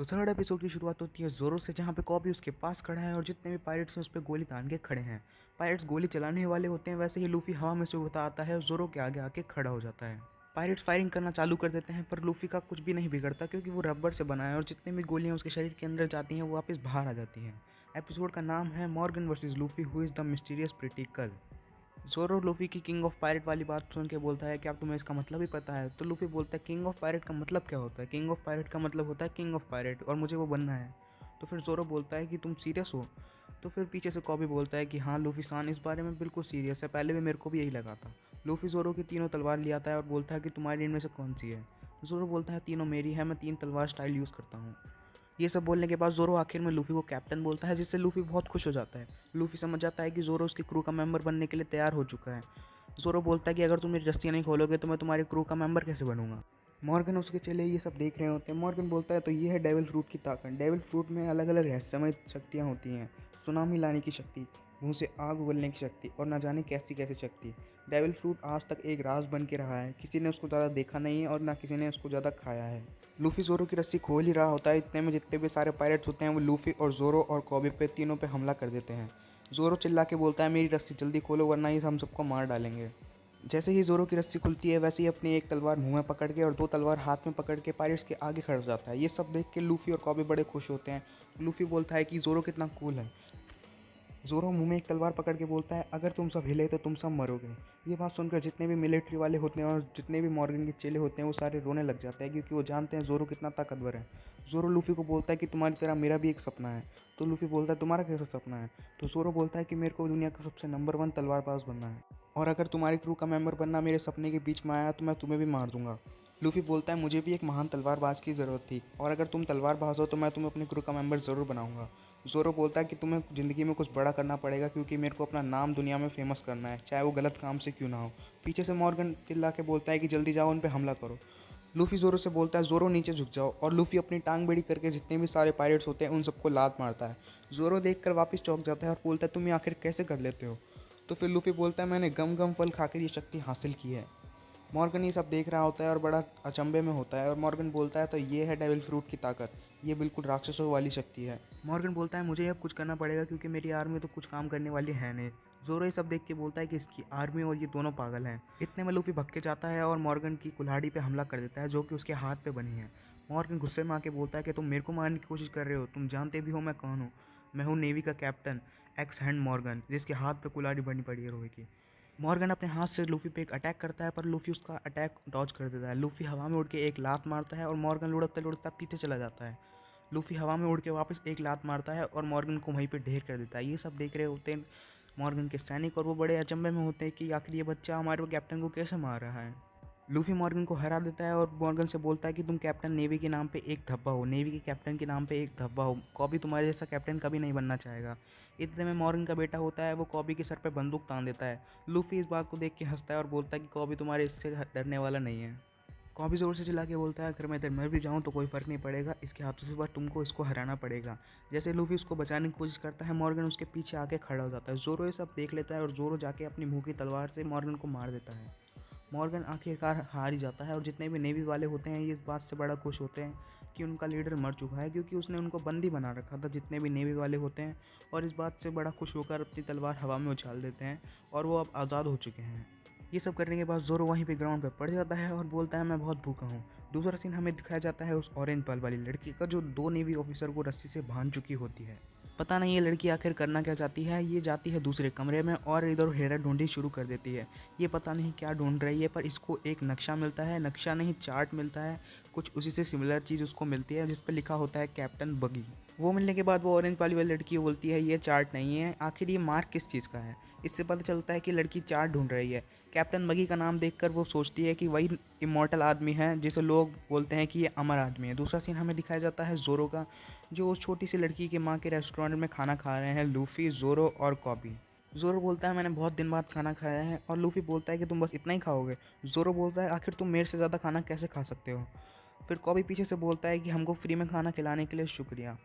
तो third episode की शुरुआत होती है ज़ोरो से, जहाँ पे कॉबी उसके पास खड़ा है और जितने भी पायरेट्स हैं उस पर गोली तान के खड़े हैं। पायरेट्स गोली चलाने वाले होते हैं, वैसे ही लूफी हवा में से उड़ता आता है और ज़ोरो के आगे आके खड़ा हो जाता है। पायरेट्स फायरिंग करना चालू कर देते हैं, पर लूफी का कुछ भी नहीं बिगड़ता क्योंकि वो रबर से बना है और जितनी भी गोलियां उसके शरीर के अंदर जाती हैं वो वापस बाहर आ जाती हैं। एपिसोड का नाम है Morgan versus Luffy who is the mysterious pretty girl. Zoro Luffy की किंग ऑफ पायरेट वाली बात सुन के बोलता है, क्या तुम्हें इसका मतलब ही पता है? तो लूफी बोलता है, किंग ऑफ पायरेट का मतलब क्या होता है? किंग ऑफ पायरेट का मतलब होता है किंग ऑफ पायरेट और मुझे वो बनना है। तो फिर ज़ोरो बोलता है कि तुम सीरियस हो? तो फिर पीछे से कॉबी बोलता है कि हाँ लूफी सान इस बारे में बिल्कुल सीरियस है, पहले भी मेरे को भी यही लगा था। लूफी ज़ोरो की तीनों तलवार ले आता है और बोलता है कि तुम्हारी इनमें से कौन सी है? ज़ोरो बोलता है तीनों मेरी है, मैं 3 तलवार स्टाइल यूज़ करता हूँ। ये सब बोलने के बाद ज़ोरो आखिर में लूफी को कैप्टन बोलता है, जिससे लूफी बहुत खुश हो जाता है। लूफी समझ जाता है कि ज़ोरो उसकी क्रू का मेंबर बनने के लिए तैयार हो चुका है। ज़ोरो बोलता है कि अगर तुम मेरी रस्सियाँ नहीं खोलोगे तो मैं तुम्हारी क्रू का मेंबर कैसे बनूंगा। मॉर्गन उसके चेले ये सब देख रहे होते हैं। मॉर्गन बोलता है तो ये है डेविल फ्रूट की ताकत। डेविल फ्रूट में अलग अलग रहस्यमय शक्तियाँ होती हैं। सुनामी लाने की शक्ति, मुंह से आग उगलने की शक्ति और न जाने कैसी कैसी शक्ति। डेविल फ्रूट आज तक एक राज बन के रहा है, किसी ने उसको ज़्यादा देखा नहीं है और ना किसी ने उसको ज़्यादा खाया है। लूफी ज़ोरो की रस्सी खोल ही रहा होता है, इतने में जितने भी सारे पायरेट्स होते हैं वो लूफी और ज़ोरो और कॉबी पे तीनों पे हमला कर देते हैं। ज़ोरो चिल्ला के बोलता है मेरी रस्सी जल्दी खोलो वरना ये हम सबको मार डालेंगे। जैसे ही ज़ोरो की रस्सी खुलती है वैसे ही अपनी एक तलवार मुंह में पकड़ के और 2 तलवार हाथ में पकड़ के पायरेट्स के आगे खड़ा हो जाता है। ये सब देख के लूफी और कॉबी बड़े खुश होते हैं। लूफी बोलता है कि ज़ोरो कितना कूल है। ज़ोरो मुंह में एक तलवार पकड़ के बोलता है अगर तुम सब हिले तो तुम सब मरोगे। ये बात सुनकर जितने भी मिलिट्री वाले होते हैं और जितने भी मॉर्गन के चेले होते हैं वो सारे रोने लग जाते हैं, क्योंकि वो जानते हैं ज़ोरो कितना ताकतवर है। ज़ोरो लूफी को बोलता है कि तुम्हारी तरह मेरा भी एक सपना है। तो लूफी बोलता है तुम्हारा कैसा सपना है? तो ज़ोरो बोलता है कि मेरे को दुनिया का सबसे नंबर 1 तलवारबाज बनना है, और अगर तुम्हारी क्रू का मेंबर बनना मेरे सपने के बीच में आया तो मैं तुम्हें भी मार दूंगा। लूफी बोलता है मुझे भी एक महान तलवारबाज की ज़रूरत थी, और अगर तुम तलवारबाज हो तो मैं तुम्हें अपनी क्रू का मेंबर ज़रूर बनाऊंगा। ज़ोरो बोलता है कि तुम्हें ज़िंदगी में कुछ बड़ा करना पड़ेगा, क्योंकि मेरे को अपना नाम दुनिया में फेमस करना है, चाहे वो गलत काम से क्यों ना हो। पीछे से मॉर्गन चिल्ला के बोलता है कि जल्दी जाओ उन पे हमला करो। लूफी ज़ोरो से बोलता है ज़ोरो नीचे झुक जाओ, और लूफी अपनी टांग बेड़ी करके जितने भी सारे पायरेट्स होते हैं उन सबको लात मारता है। ज़ोरो देखकर वापस चौंक जाता है और बोलता है तुम ये आखिर कैसे कर लेते हो? तो फिर लूफी बोलता है मैंने गम गम फल खाकर ये शक्ति हासिल की है। मॉर्गन ये सब देख रहा होता है और बड़ा अचंभे में होता है, और मॉर्गन बोलता है तो ये है डेविल फ्रूट की ताकत, ये बिल्कुल राक्षसों वाली शक्ति है। मॉर्गन बोलता है मुझे अब कुछ करना पड़ेगा क्योंकि मेरी आर्मी तो कुछ काम करने वाली है नहीं। ज़ोरो ये सब देख के बोलता है कि इसकी आर्मी और ये दोनों पागल हैं। इतने में लूफी भग के जाता है और मॉर्गन की कुल्हाड़ी पे हमला कर देता है, जो कि उसके हाथ पे बनी है। मॉर्गन गुस्से में आके बोलता है कि तुम मेरे को मारने की कोशिश कर रहे हो, तुम जानते भी हो मैं कौन हूँ। मैं हूँ नेवी का कैप्टन एक्स हैंड मॉर्गन, जिसके हाथ पे कुल्हाड़ी बनी पड़ी है लोहे की। मॉर्गन अपने हाथ से लूफी पे एक अटैक करता है, पर लूफी उसका अटैक डॉज कर देता है। लूफी हवा में उड़ के एक लात मारता है और मॉर्गन लुढ़कता लुढ़कता पीछे चला जाता है। लूफी हवा में उड़ के वापस एक लात मारता है और मॉर्गन को वहीं पे ढेर कर देता है। ये सब देख रहे होते हैं मॉर्गन के सैनिक, और वो बड़े अचंभे में होते हैं कि आखिर ये बच्चा हमारे कैप्टन को कैसे मार रहा है। लूफी मॉर्गन को हरा देता है और मॉर्गन से बोलता है कि तुम कैप्टन नेवी के नाम पे एक धब्बा हो, नेवी के कैप्टन के नाम पे एक धब्बा हो, कॉबी तुम्हारे जैसा कैप्टन कभी नहीं बनना चाहेगा। इतने में मॉर्गन का बेटा होता है, वो कॉबी के सर पे बंदूक तान देता है। लूफी इस बात को देख के हंसता है और बोलता है कि कॉबी तुम्हारे इससे डरने वाला नहीं है। कॉबी जोर से चिल्ला के बोलता है अगर मैं इधर मर भी जाऊँ तो कोई फ़र्क नहीं पड़ेगा, इसके हाथों से बस तुमको इसको हराना पड़ेगा। जैसे लूफी उसको बचाने की कोशिश करता है, मॉर्गन उसके पीछे आके खड़ा हो जाता है। जोरो ये सब देख लेता है और जोरो जाके अपनी मुंह की तलवार से मॉर्गन को मार देता है। मॉर्गन आखिरकार हार ही जाता है, और जितने भी नेवी वाले होते हैं ये इस बात से बड़ा खुश होते हैं कि उनका लीडर मर चुका है, क्योंकि उसने उनको बंदी बना रखा था जितने भी नेवी वाले होते हैं, और इस बात से बड़ा खुश होकर अपनी तलवार हवा में उछाल देते हैं और वो अब आज़ाद हो चुके हैं। ये सब करने के बाद जोरो वहीं पे ग्राउंड पे पड़ जाता है और बोलता है मैं बहुत भूखा हूँ। दूसरा सीन हमें दिखाया जाता है उस ऑरेंज बाल वाली लड़की का, जो 2 नेवी ऑफिसर को रस्सी से बांध चुकी होती है। पता नहीं ये लड़की आखिर करना क्या चाहती है। ये जाती है दूसरे कमरे में और इधर हेरा ढूंढनी शुरू कर देती है। ये पता नहीं क्या ढूंढ रही है, पर इसको एक नक्शा मिलता है, नक्शा नहीं चार्ट मिलता है, कुछ उसी से सिमिलर चीज़ उसको मिलती है जिस पर लिखा होता है कैप्टन बगी। वो मिलने के बाद वो ऑरेंज वाली लड़की बोलती है ये चार्ट नहीं है, आखिर ये मार्क किस चीज़ का है। इससे पता चलता है कि लड़की चार्ट ढूंढ रही है। कैप्टन बगी का नाम देखकर वो सोचती है कि वही इमॉर्टल आदमी है जिसे लोग बोलते हैं कि ये अमर आदमी है। दूसरा सीन हमें दिखाया जाता है जोरो का, जो उस छोटी सी लड़की के माँ के रेस्टोरेंट में खाना खा रहे हैं लूफी, जोरो और कॉबी। जोरो बोलता है मैंने बहुत दिन बाद खाना खाया है, और लूफी बोलता है कि तुम बस इतना ही खाओगे। जोरो बोलता है आखिर तुम मेरे से ज़्यादा खाना कैसे खा सकते हो। फिर कॉबी पीछे से बोलता है कि हमको फ्री में खाना खिलाने के लिए शुक्रिया।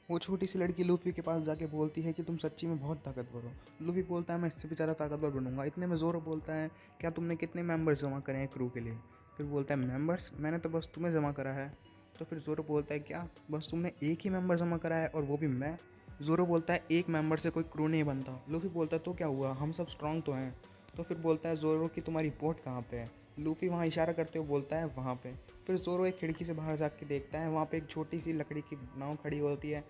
वो छोटी सी लड़की लूफी के पास जाके बोलती है कि तुम सच्ची में बहुत ताकतवर हो। लूफी बोलता है मैं इससे भी ज़्यादा ताकतवर बनूंगा। इतने में जोरो बोलता है क्या तुमने कितने मेंबर्स जमा करे हैं क्रू के लिए? फिर बोलता है मेंबर्स, मैंने तो बस तुम्हें जमा करा है। तो फिर ज़ोरो बोलता है क्या बस तुमने एक ही मेंबर जमा करा है और वो भी मैं। ज़ोरो बोलता है एक मेंबर से कोई क्रू नहीं बनता। लूफी बोलता है तो क्या हुआ, हम सब स्ट्रांग तो हैं। तो फिर बोलता है ज़ोरो कि तुम्हारी बोट कहाँ पे है। लूफी वहाँ इशारा करते हुए बोलता है वहाँ पे। फिर ज़ोरो एक खिड़की से बाहर जाके देखता है, वहाँ पे एक छोटी सी लकड़ी की नाव खड़ी होती है।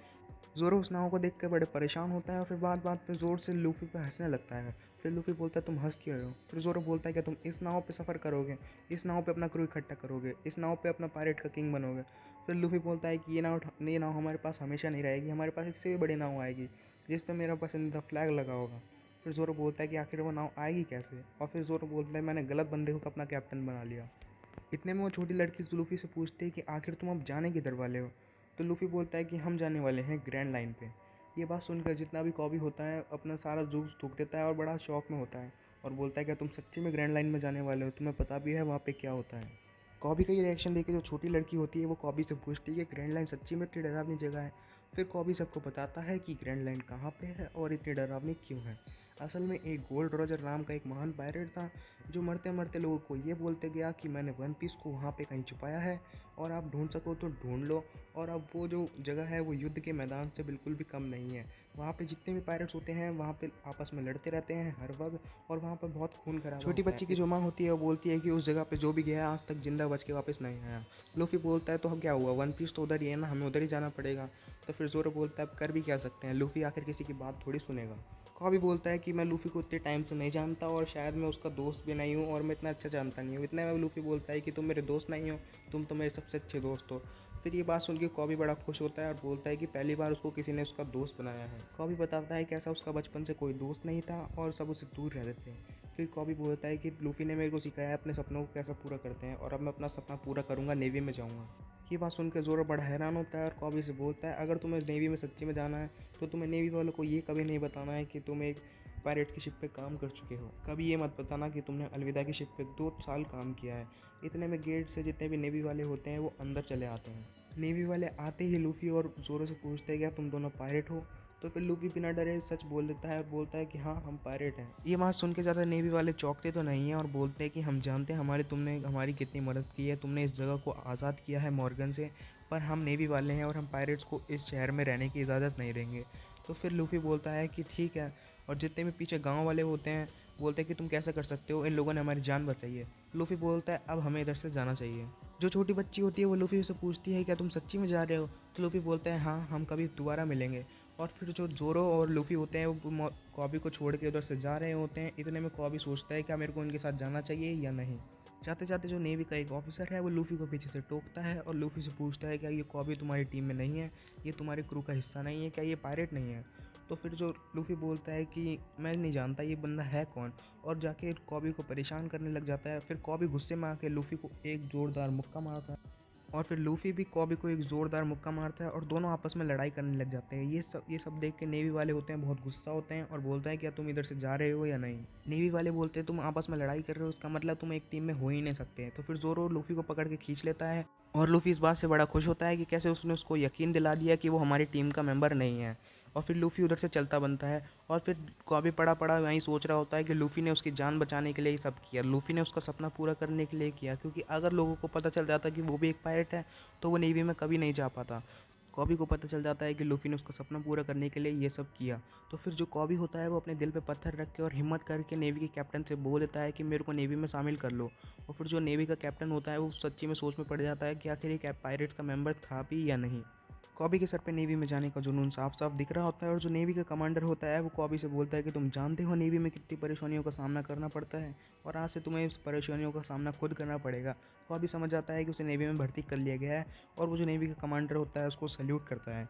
ज़ोरो उस नाव को देख कर बड़े परेशान होता है और फिर बात बात पे ज़ोर से लूफी पे हंसने लगता है। फिर लूफी बोलता है तुम हंस क्यों रहे हो। फिर ज़ोरो बोलता है क्या तुम इस नाव पे सफ़र करोगे, इस नाव पे अपना क्रू इकट्ठा करोगे, इस नाव पे अपना पायरेट का किंग बनोगे। फिर लूफी बोलता है कि ये नाव हमारे पास हमेशा नहीं रहेगी, हमारे पास इससे भी बड़ी नाव आएगी जिस पर मेरा पसंदीदा फ्लैग लगा होगा। फिर ज़ोरो बोलता है कि आखिर वो नाव आएगी कैसे, और फिर ज़ोरो बोलता है मैंने गलत बंदे को अपना कैप्टन बना लिया। इतने में वो छोटी लड़की लूफी से पूछती है कि आखिर तुम अब जाने किधर वाले हो। तो लूफी बोलता है कि हम जाने वाले हैं ग्रैंड लाइन पे। ये बात सुनकर जितना भी कॉबी होता है अपना सारा जूस थूक देता है और बड़ा शौक में होता है और बोलता है क्या तुम सच्ची में ग्रैंड लाइन में जाने वाले हो, तुम्हें पता भी है वहाँ पे क्या होता है। कॉबी का ये रिएक्शन देख के जो छोटी लड़की होती है वो कॉबी से पूछती है कि ग्रैंड लाइन सच्ची में इतनी डरावनी जगह है। फिर कॉबी सबको बताता है कि ग्रैंड लाइन कहाँ पे है और इतनी डरावनी क्यों है। असल में एक गोल्ड रॉजर नाम का एक महान पायरेट था जो मरते मरते लोगों को ये बोलते गया कि मैंने वन पीस को वहाँ पे कहीं छुपाया है और आप ढूंढ सको तो ढूंढ लो। और अब वो जो जगह है वो युद्ध के मैदान से बिल्कुल भी कम नहीं है। वहाँ पे जितने भी पायरेट्स होते हैं वहाँ पे आपस में लड़ते रहते हैं हर वक्त और वहाँ पर बहुत खून खराबा छोटी बच्ची की जो माँ होती है वो बोलती है कि उस जगह पे जो भी गया आज तक जिंदा बच के वापस नहीं आया। लूफी बोलता है तो क्या हुआ, वन पीस तो उधर ही है ना, हमें उधर ही जाना पड़ेगा। तो फिर ज़ोरो बोलता है अब कर भी क्या सकते हैं, लूफी आखिर किसी की बात थोड़ी सुनेगा। कॉबी बोलता है कि मैं लूफी को इतने टाइम से नहीं जानता और शायद मैं उसका दोस्त भी नहीं हूँ और मैं इतना अच्छा जानता नहीं हूँ। इतने में लूफी बोलता है कि तुम मेरे दोस्त नहीं हो, तुम तो मेरे सबसे अच्छे दोस्त हो। फिर ये बात सुन के कॉबी बड़ा खुश होता है और बोलता है कि पहली बार उसको किसी ने उसका दोस्त बनाया है। कॉबी बताता है कि ऐसा उसका बचपन से कोई दोस्त नहीं था और सब उससे दूर रहते थे। फिर कॉबी बोलता है कि लूफी ने मेरे को सिखाया है अपने सपनों को कैसे पूरा करते हैं और अब मैं अपना सपना पूरा करूँगा, नेवी में जाऊँगा। ये बात सुनकर ज़ोरो बड़ा हैरान होता है और कॉबी से बोलता है अगर तुम्हें नेवी में सच्ची में जाना है तो तुम्हें नेवी वालों को ये कभी नहीं बताना है कि तुम एक पायरेट्स की शिप पे काम कर चुके हो। कभी ये मत बताना कि तुमने अलविदा की शिप पे 2 साल काम किया है। इतने में गेट से जितने भी नेवी वाले होते हैं वो अंदर चले आते हैं। नेवी वाले आते ही लूफी और ज़ोरो से पूछते हैं क्या तुम दोनों पायरेट हो। तो फिर लूफी बिना डरे सच बोल देता है और बोलता है कि हाँ हम पायरेट हैं। ये बात सुन के ज़्यादा नेवी वाले चौंकते तो नहीं हैं और बोलते हैं कि हम जानते हैं तुमने हमारी कितनी मदद की है, तुमने इस जगह को आज़ाद किया है मॉर्गन से, पर हम नेवी वाले हैं और हम पायरेट्स को इस शहर में रहने की इजाज़त नहीं देंगे। तो फिर लूफी बोलता है कि ठीक है, और जितने भी पीछे गांव वाले होते हैं बोलते हैं कि तुम कैसे कर सकते हो, इन लोगों ने हमारी जान बचाई है। लूफी बोलता है अब हमें इधर से जाना चाहिए। जो छोटी बच्ची होती है वो लूफी से पूछती है क्या तुम सच्ची में जा रहे हो। तो लूफी बोलता है हाँ हम कभी दोबारा मिलेंगे। और फिर जो ज़ोरो और लूफी होते हैं वो कॉबी को छोड़ के उधर से जा रहे होते हैं। इतने में कॉबी सोचता है क्या मेरे को उनके साथ जाना चाहिए या नहीं। जाते जाते जो नेवी का एक ऑफिसर है वो लूफी को पीछे से टोकता है और लूफी से पूछता है क्या ये कॉबी तुम्हारी टीम में नहीं है, ये तुम्हारे क्रू का हिस्सा नहीं है, क्या ये पायरेट नहीं है। तो फिर जो लूफी बोलता है कि मैं नहीं जानता ये बंदा है कौन, और जाके कॉबी को परेशान करने लग जाता है। फिर कॉबी गुस्से में आके लूफी को एक ज़ोरदार मुक्का मारता है और फिर लूफी भी कॉबी को एक ज़ोरदार मुक्का मारता है और दोनों आपस में लड़ाई करने लग जाते हैं। ये सब देख के नेवी वाले होते हैं बहुत गुस्सा होते हैं और बोलते हैं क्या तुम इधर से जा रहे हो या नहीं। नेवी वाले बोलते हैं तुम आपस में लड़ाई कर रहे हो इसका मतलब तुम एक टीम में हो ही नहीं सकते। तो फिर ज़ोरो लूफी को पकड़ के खींच लेता है और लूफी इस बात से बड़ा खुश होता है कि कैसे उसने उसको यकीन दिला दिया कि वो हमारी टीम का मेंबर नहीं है। और फिर लूफी उधर से चलता बनता है और फिर कॉबी पड़ा पड़ा वहीं सोच रहा होता है कि लूफी ने उसकी जान बचाने के लिए ही सब किया, लूफी ने उसका सपना पूरा करने के लिए किया, क्योंकि अगर लोगों को पता चल जाता कि वो भी एक पायरेट है तो वो नेवी में कभी नहीं जा पाता। कॉबी को पता चल जाता है कि लूफी ने उसका सपना पूरा करने के लिए ये सब किया। तो फिर जो कॉबी होता है वो अपने दिल पे पत्थर रख के और हिम्मत करके नेवी के कैप्टन से बोल देता है कि मेरे को नेवी में शामिल कर लो। और फिर जो नेवी का कैप्टन होता है वो सच्ची में सोच में पड़ जाता है कि आखिर ये पायरेट्स का मेंबर था भी या नहीं। कॉबी के सर पे नेवी में जाने का जुनून साफ साफ दिख रहा होता है और जो नेवी का कमांडर होता है वो कॉबी से बोलता है कि तुम जानते हो नेवी में कितनी परेशानियों का सामना करना पड़ता है और आज से तुम्हें इस परेशानियों का सामना खुद करना पड़ेगा। कॉबी समझ जाता है कि उसे नेवी में भर्ती कर लिया गया है और वो जो नेवी का कमांडर होता है उसको सल्यूट करता है।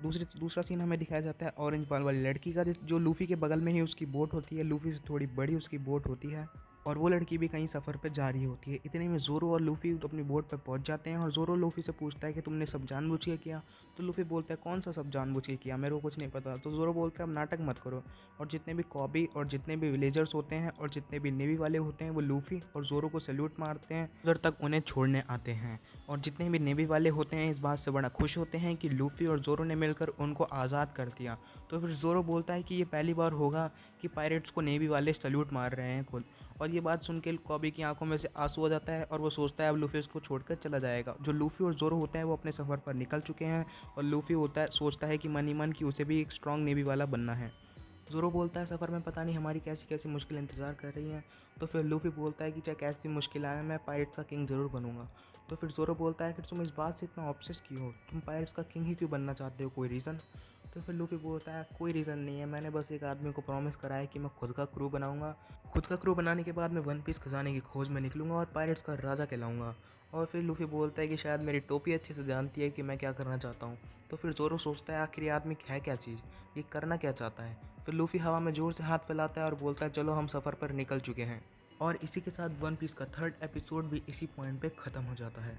दूसरा सीन हमें दिखाया जाता है ऑरेंज बाल वाली लड़की का, जो लूफी के बगल में ही उसकी बोट होती है, लूफी से थोड़ी बड़ी उसकी बोट होती है और वो लड़की भी कहीं सफ़र पर जा रही होती है। इतने में ज़ोरो और लूफी अपनी बोट पर पहुंच जाते हैं और ज़ोरो लूफी से पूछता है कि तुमने सब जानबूझ के किया। तो लूफी बोलता है कौन सा सब जानबूझ के किया, मेरे को कुछ नहीं पता। तो ज़ोरो बोलता है अब नाटक मत करो। और जितने भी कॉबी और जितने भी विलेजर्स होते हैं और जितने भी नेवी वाले होते हैं वो लूफी और ज़ोरो को सैल्यूट मारते हैं, उधर तक उन्हें छोड़ने आते हैं। और जितने भी नेवी वाले होते हैं इस बात से बड़ा खुश होते हैं कि लूफी और ज़ोरो ने मिलकर उनको आज़ाद कर दिया। तो फिर ज़ोरो बोलता है कि ये पहली बार होगा कि पायरेट्स को नेवी वाले सैल्यूट मार रहे हैं खुद। और ये बात सुन के कॉबी की आंखों में से आंसू आ जाता है और वो सोचता है अब लूफी उसको छोड़कर चला जाएगा। जो लूफी और जोरो होते हैं वो अपने सफ़र पर निकल चुके हैं और लूफी सोचता है कि मन ही मन कि उसे भी एक स्ट्रॉन्ग नेवी वाला बनना है। ज़ोरो बोलता है सफ़र में पता नहीं हमारी कैसी कैसी मुश्किल इंतज़ार कर रही हैं। तो फिर लूफी बोलता है कि चाहे कैसी मुश्किल आए मैं पायरेट्स का किंग ज़रूर बनूंगा। तो फिर ज़ोरो बोलता है कि तुम इस बात से इतना ऑब्सेस क्यों हो, तुम पायरेट्स का किंग ही क्यों बनना चाहते हो, कोई रीज़न। तो फिर लूफी बोलता है कोई रीज़न नहीं है, मैंने बस एक आदमी को प्रॉमिस करा है कि मैं खुद का क्रू बनाऊंगा। खुद का क्रू बनाने के बाद मैं वन पीस खजाने की खोज में निकलूंगा और पायरेट्स का राजा कहलाऊंगा। और फिर लूफी बोलता है कि शायद मेरी टोपी अच्छे से जानती है कि मैं क्या करना चाहता हूँ। तो फिर ज़ोरो सोचता है आखिर ये आदमी है क्या चीज़, ये करना क्या चाहता है। फिर लूफी हवा में जोर से हाथ फैलाता है और बोलता है चलो हम सफ़र पर निकल चुके हैं। और इसी के साथ वन पीस का 3rd एपिसोड भी इसी पॉइंट पे ख़त्म हो जाता है।